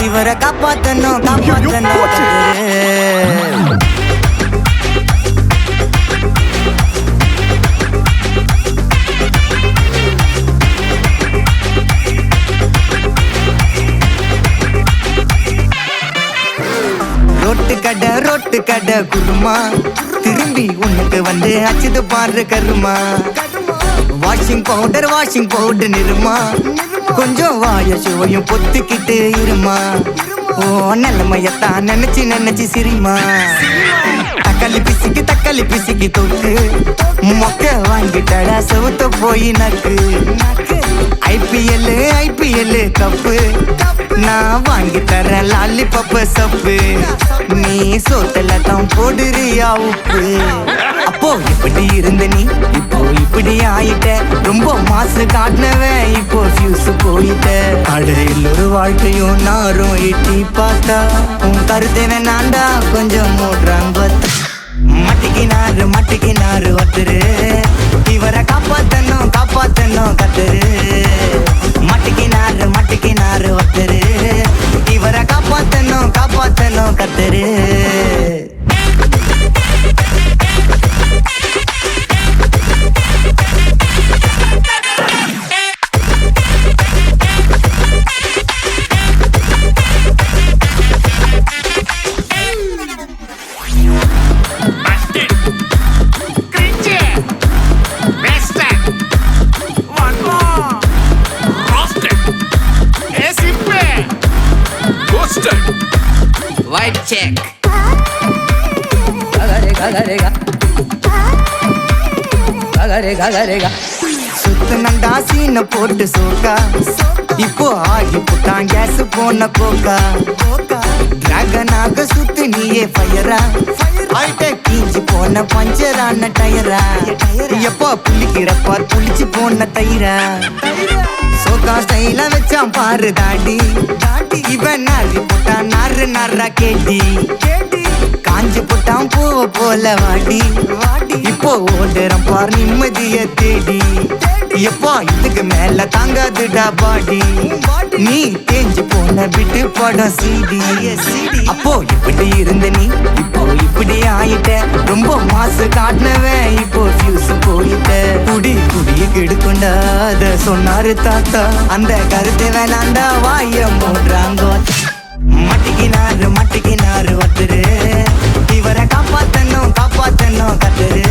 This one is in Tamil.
இவரை காப்பாத்தணும் ரோட்டு கடை குருமா திரும்பி உனக்கு வந்து அச்சுது பாரு கருமா வாஷிங் பவுடர் நிறுமா கொஞ்சம் வாய சுவையும் பொத்துக்கிட்டு இருமா ஓ நிலைமையத்தான் நினைச்சு சிரிமா தக்காளி பிசிக்கி தொக்கு மொக்க வாங்கிட்டடா செவுத்த போய் நக்கு ஐபிஎல் கப்பு நான் வாங்கி தரேன் லாலிபப்பு சப்பு நீ சோத்துல தான் போடுறியா உப்பு அப்போ இப்படி இருந்த நீ இப்போ இப்படி ஆயிட்ட ரொம்ப மாசு காட்டினவன் இப்போ ஃபியூஸ் போயிட்ட அடையில் ஒரு வாழ்க்கையும் நாரும் எட்டி பார்த்தா உன் கருத்தை வேணாண்டா கொஞ்சம் மூடுறாங்க மட்டிக்கினாரு ஒருத்தரு இவரை காப்பாத்தணும் கத்துரு மட்டிக்கினாரு ஒருத்தரு இவரை காப்பாத்தணும் கத்துரு White check. சுத்தனண்டா சீன போட்டு சோக்கா இப்போ ஆகி புட்டான் கேஸ் போன கோக்கா டிராகனாக சுத்து நீயே ஃபயரா ஆயிட்ட கீஞ்சி போன பஞ்சரான டயரா எப்போ புளிக்கிறப்பா புளிச்சு போன தயிரா சோக்கா ஸ்டைல வச்சான் பாரு தாடி இவன் நாரி போட்டான் நாரா கேட்டி காஞ்சி போட்டான் பூவ போல வாடி இப்போ ஓடுறான் பார் நிம்மதிய தேடி எப்போ இதுக்கு மேல தாங்காதுடா பாடி நீ தேஞ்சு போன விட்டு படம் சீடி அப்போ இப்படி இருந்த நீ இப்போ இப்படி ஆயிட்ட ரொம்ப மாசு காட்டினவன் இப்போ ஃபியூஸ் போயிட்ட குடிய கெடுக்குண்டா அத சொன்னாரு தாத்தா அந்த கருத்தை வேணாண்டா வாய மூடுறாங்க மட்டிக்கினாரு ஒருத்தரு இவரை காப்பாத்தணும் கத்துரு